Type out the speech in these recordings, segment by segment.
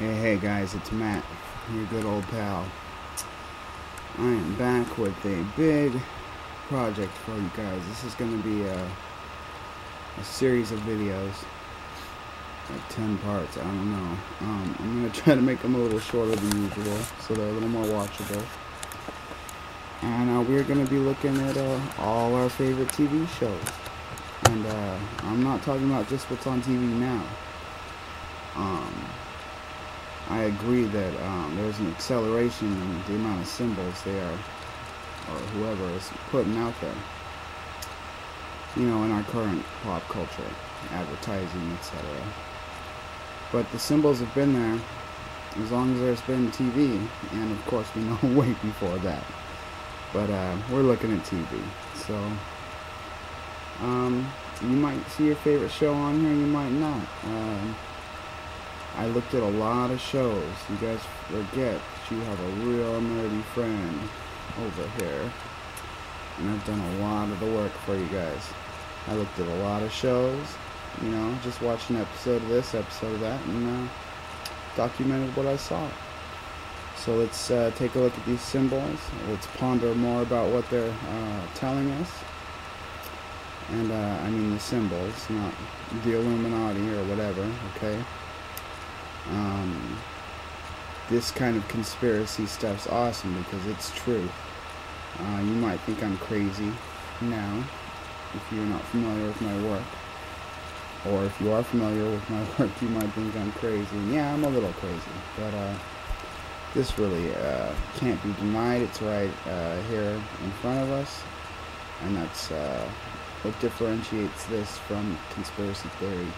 Hey guys, it's Matt, your good old pal. I am back with a big project for you guys. This is going to be a series of videos, like 10 parts, I don't know. I'm going to try to make them a little shorter than usual, so they're a little more watchable. And we're going to be looking at all our favorite TV shows. And I'm not talking about just what's on TV now. I agree that there's an acceleration in the amount of symbols they are, or whoever is putting out there, you know, in our current pop culture, advertising, etc. But the symbols have been there as long as there's been TV, and of course we know way before that. But we're looking at TV, so you might see your favorite show on here, you might not. I looked at a lot of shows. You guys forget that you have a real nerdy friend over here. And I've done a lot of the work for you guys. I looked at a lot of shows, you know, just watched an episode of this, episode of that, and documented what I saw. So let's take a look at these symbols. Let's ponder more about what they're telling us. And I mean the symbols, not the Illuminati or whatever, okay? This kind of conspiracy stuff's awesome because it's true. You might think I'm crazy now if you're not familiar with my work, or if you are familiar with my work, you might think I'm crazy. And yeah, I'm a little crazy, but this really can't be denied. It's right here in front of us, and that's what differentiates this from conspiracy theory.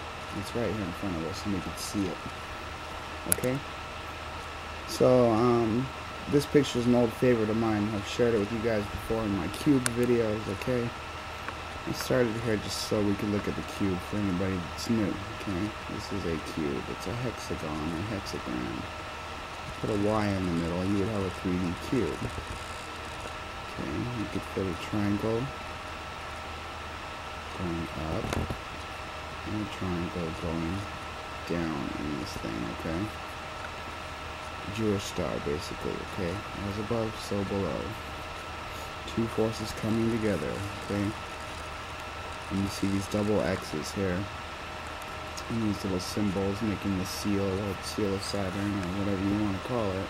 It's right here in front of us, and we can see it. Okay, so this picture is an old favorite of mine. I've shared it with you guys before in my cube videos. Okay, I started here just so we could look at the cube for anybody that's new. Okay, this is a cube. It's a hexagon or hexagram. Put a Y in the middle, you would have a 3D cube. Okay, you could fit a triangle going up and a triangle going down in this thing, okay? Jewish star, basically, okay? As above, so below. Two forces coming together, okay? And you see these double X's here, and these little symbols making the seal, or the seal of Saturn, or whatever you want to call it,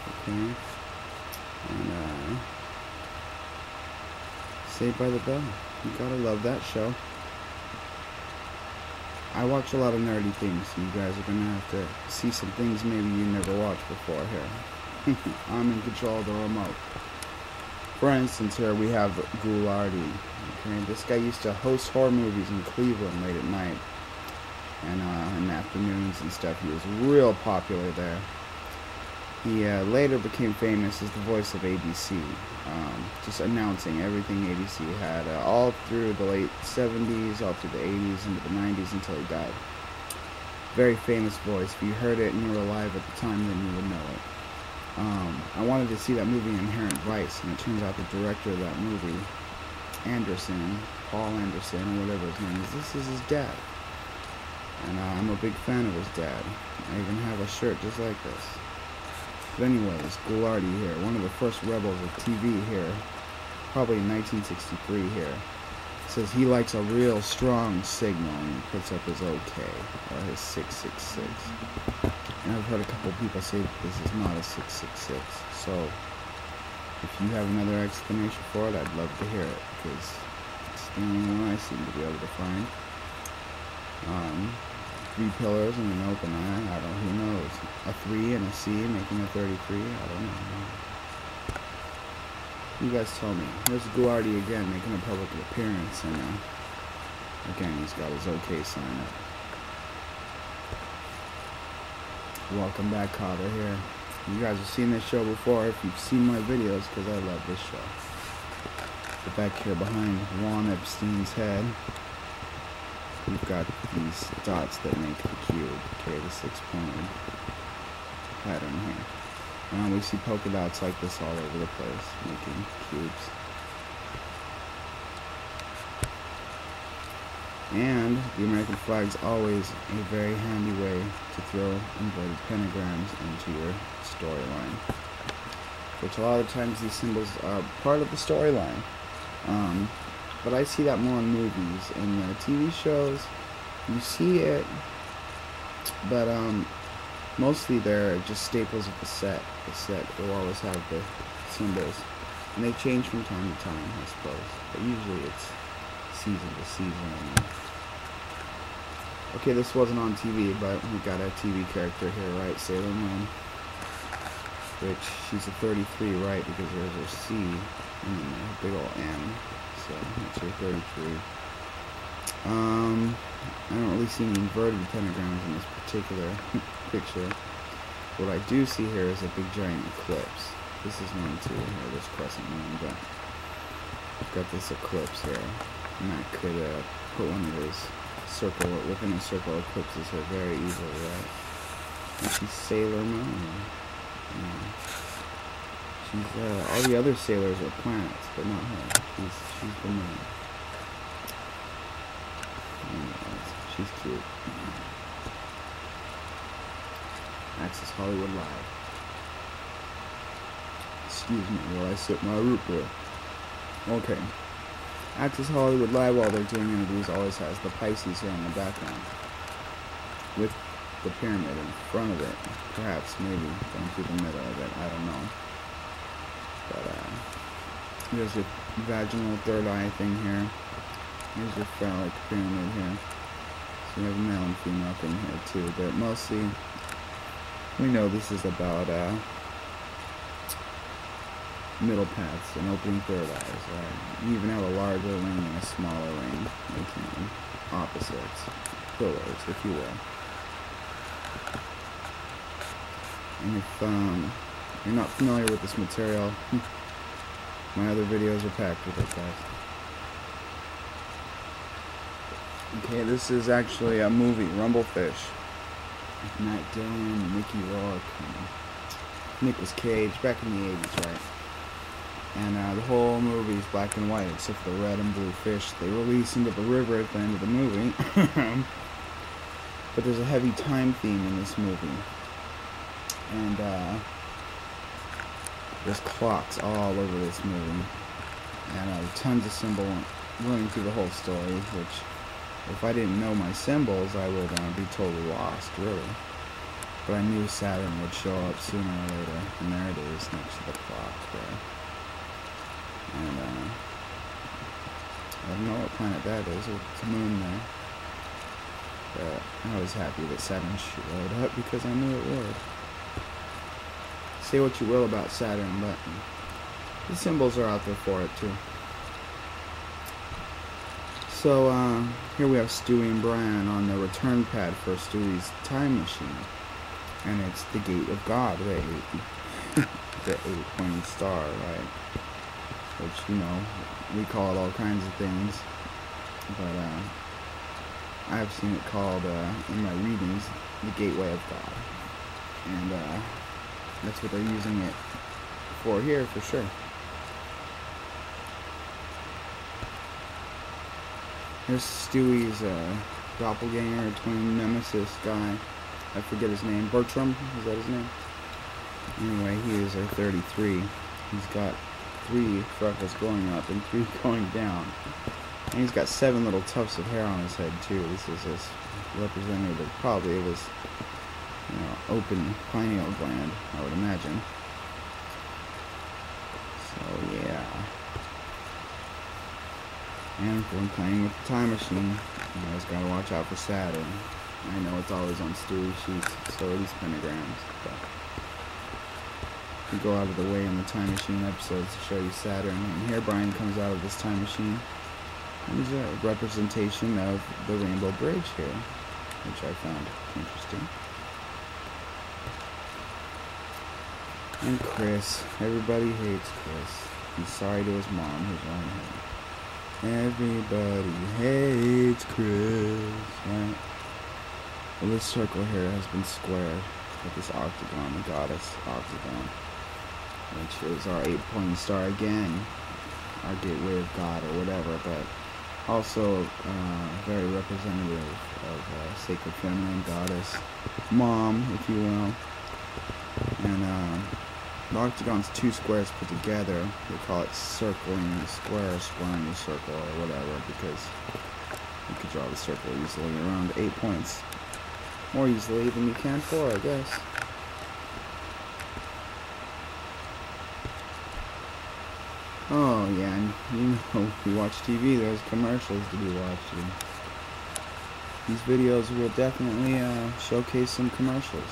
okay? And Saved by the Bell. You gotta love that show. I watch a lot of nerdy things, so you guys are going to have to see some things maybe you never watched before here. I'm in control of the remote. For instance, here we have Ghoulardi. Okay, this guy used to host horror movies in Cleveland late at night, and in the afternoons and stuff. He was real popular there. He later became famous as the voice of ABC, just announcing everything ABC had, all through the late 70s, all through the 80s, into the 90s, until he died. Very famous voice. If you heard it and you were alive at the time, then you would know it. I wanted to see that movie Inherent Vice, and it turns out the director of that movie, Anderson, Paul Anderson, or whatever his name is, this is his dad. And I'm a big fan of his dad. I even have a shirt just like this. But anyways, Ghoulardi here, one of the first rebels of TV here, probably in 1963 here, says he likes a real strong signal, and he puts up his OK, or his 666. And I've heard a couple people say that this is not a 666, so if you have another explanation for it, I'd love to hear it, because it's the only one I seem to be able to find. 3 pillars and an open eye, I don't know, who knows. A 3 and a C making a 33, I don't know. You guys tell me. Here's Ghoulardi again making a public appearance, and again he's got his OK sign up. Welcome back, Cotter here. You guys have seen this show before if you've seen my videos, because I love this show. But back here behind Juan Epstein's head, we've got these dots that make the cube, okay, the 6-pointed pattern here. And we see polka dots like this all over the place, making cubes. And the American flag's always a very handy way to throw inverted pentagrams into your storyline. Which a lot of times these symbols are part of the storyline. But I see that more in movies. In the TV shows, you see it, but mostly they're just staples of the set. The set will always have the symbols. And they change from time to time, I suppose. But usually it's season to season. Okay, this wasn't on TV, but we got a TV character here, right? Sailor Moon. Which, she's a 33, right? Because there's a C and a big ol' M. So, that's her 33. I don't really see any inverted pentagrams in this particular picture. What I do see here is a big giant eclipse. This is one too, here, this crescent moon, but I've got this eclipse here. And I could put one of those within a circle eclipses here very easily, right? And she's Sailor Moon. She's, all the other sailors are planets, but not her. She's the moon. Anyways, she's cute. Access Hollywood Live. Excuse me while I sip my root beer. Okay. Access Hollywood Live, while they're doing interviews, always has the Pisces here in the background. With the pyramid in front of it. Perhaps, maybe, going through the middle of it. I don't know. But, there's your vaginal third eye thing here. Here's your phallic pyramid here. So you have a male and female thing here too. But mostly, we know this is about, middle paths and opening third eyes, right? You even have a larger ring and a smaller ring, making them opposites, pillars, if you will. And if you're not familiar with this material, my other videos are packed with it, guys. Okay, this is actually a movie, Rumblefish. With Matt Dillon, Mickey Rourke, and Nicolas Cage, back in the 80s, right? And the whole movie is black and white, except for the red and blue fish they release into the river at the end of the movie. But there's a heavy time theme in this movie. And there's clocks all over this movie. And tons of symbols running through the whole story, which, if I didn't know my symbols, I would be totally lost, really. But I knew Saturn would show up sooner or later, and there it is, next to the clock there. And, I don't know what planet that is. It's a moon there. But I was happy that Saturn showed up because I knew it would. Say what you will about Saturn, but the symbols are out there for it, too. So, here we have Stewie and Brian on the return pad for Stewie's time machine. And it's the Gate of God, right? The 8-pointed star, right? Which, you know, we call it all kinds of things, but I've seen it called, in my readings, the Gateway of God. And that's what they're using it for here, for sure. Here's Stewie's doppelganger, twin nemesis guy. I forget his name. Bertram? Is that his name? Anyway, he is a 33. He's got 3 freckles going up and 3 going down. And he's got 7 little tufts of hair on his head, too. This is his representative. Probably it was, you know, open pineal gland, I would imagine. So, yeah. And when playing with the time machine, you always gotta watch out for Saturn. I know it's always on Stewie's sheets, so are these pentagrams, but we go out of the way in the time machine episodes to show you Saturn. And here Brian comes out of this time machine. And there's a representation of the Rainbow Bridge here, which I found interesting. And Chris. Everybody hates Chris. He's sorry to his mom who's on him. Everybody hates Chris, right? Well, this circle here has been squared with this octagon, the goddess octagon, which is our 8-pointed star again, our gateway of God or whatever, but Also, very representative of sacred feminine, goddess, mom, if you will. And the octagon's two squares put together. They call it circling the square, squaring the circle, or whatever, because you could draw the circle easily around 8 points. More easily than you can 4, I guess. Oh, yeah, and you know, if you watch TV, there's commercials to be watching. These videos will definitely showcase some commercials.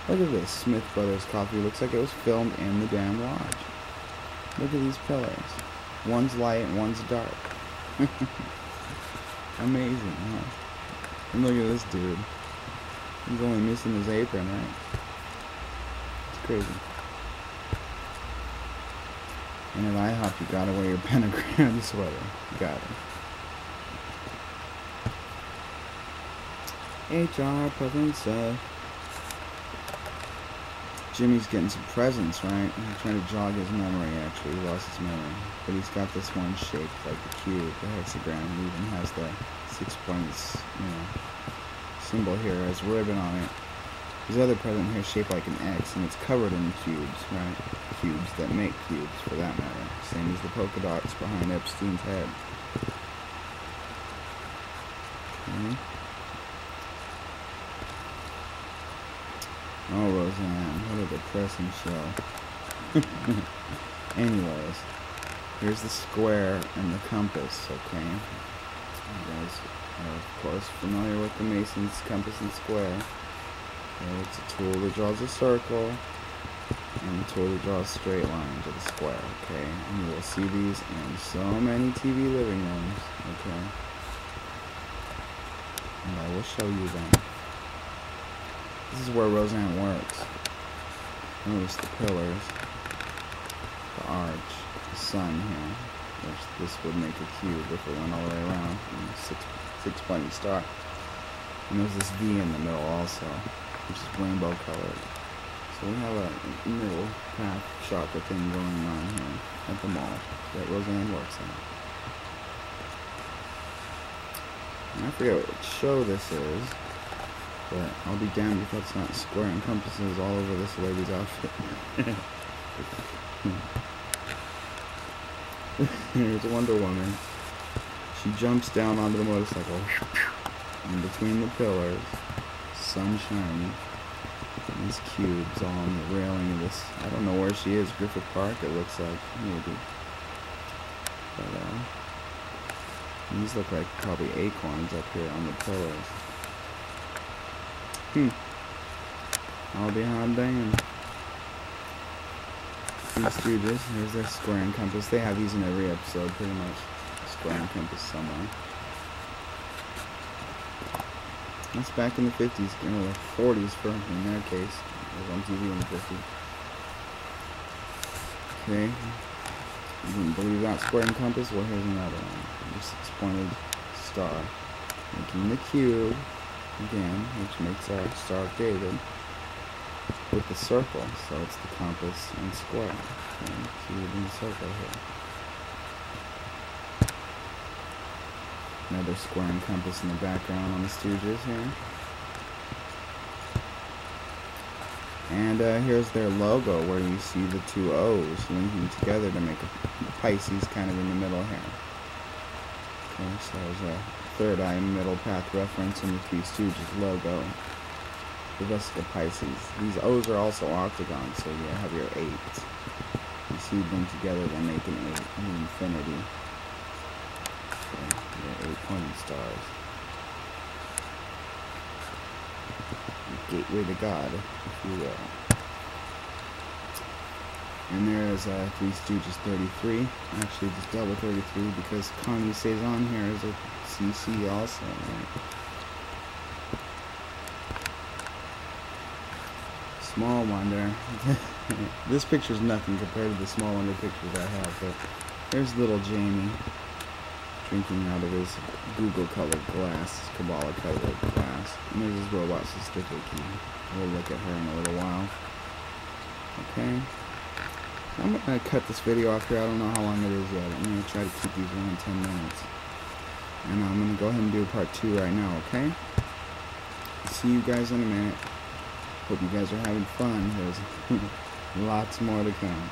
Look at this, Smith Brothers coffee. Looks like it was filmed in the damn lodge. Look at these pillars. One's light and one's dark. Amazing, huh? And look at this dude. He's only missing his apron, right? It's crazy. And at IHOP, you gotta wear your pentagram sweater. You gotta. HR Provenza. Jimmy's getting some presents, right? He's trying to jog his memory, actually. He lost his memory. But he's got this one shaped like the cube, the hexagram. He even has the 6 points, symbol here as ribbon on it. His other present here is shaped like an X, and it's covered in cubes, right? Cubes that make cubes, for that matter. Same as the polka dots behind Epstein's head. Okay. Oh, Roseanne, what a depressing show. Anyways, here's the square and the compass, okay? You guys are, of course, familiar with the Mason's compass and square. Okay, it's a tool that draws a circle, and a tool that draws a straight line to the square, okay? And you will see these in so many TV living rooms, okay? And I will show you them. This is where Roseanne works. Notice the pillars, the arch, the sun here, which this would make a cube if it went all the way around, and a six pointy star. And there's this V in the middle also, which is rainbow colored. So we have a middle path chakra thing going on here at the mall that Roseanne works in. And I forget what show this is. But I'll be damned if that's not square and compasses all over this lady's outfit. Here's Wonder Woman. She jumps down onto the motorcycle. In between the pillars, sun shining. And these cubes all on the railing of this. I don't know where she is. Griffith Park, it looks like. Maybe. But, these look like probably acorns up here on the pillars. I'll be hot damn. These Stooges, here's their square and compass. They have these in every episode, pretty much. Square and compass somewhere. That's back in the 50s, the 40s for in their case. It was on TV in the 50s. Okay. You didn't believe that square and compass? Well, here's another one. Your 6-pointed star. Making the cube. Again, which makes our Star of David with the circle, so it's the compass and square, and cube and circle here. Another square and compass in the background on the Stooges here. And here's their logo, where you see the two O's linking together to make a Pisces kind of in the middle here. Okay, so there's a third eye middle path reference in the Three Stooges logo. The Vesica Pisces. These O's are also octagons, so you have your 8. You see them together, they make an 8, an infinity. So your 8-pointed stars. Gateway to God, if you will. And there is Three Stooges 33. Actually, just double 33 because Connie stays on here as a CC also. Right? Small Wonder. This picture's nothing compared to the Small Wonder pictures I have, but there's little Jamie drinking out of his Google colored glass, Kabbalah colored glass. And there's his robot sister Vicky. We'll look at her in a little while. Okay. I'm going to cut this video off here. I don't know how long it is yet. I'm going to try to keep these around 10 minutes. And I'm going to go ahead and do part 2 right now, okay? See you guys in a minute. Hope you guys are having fun. There's lots more to come.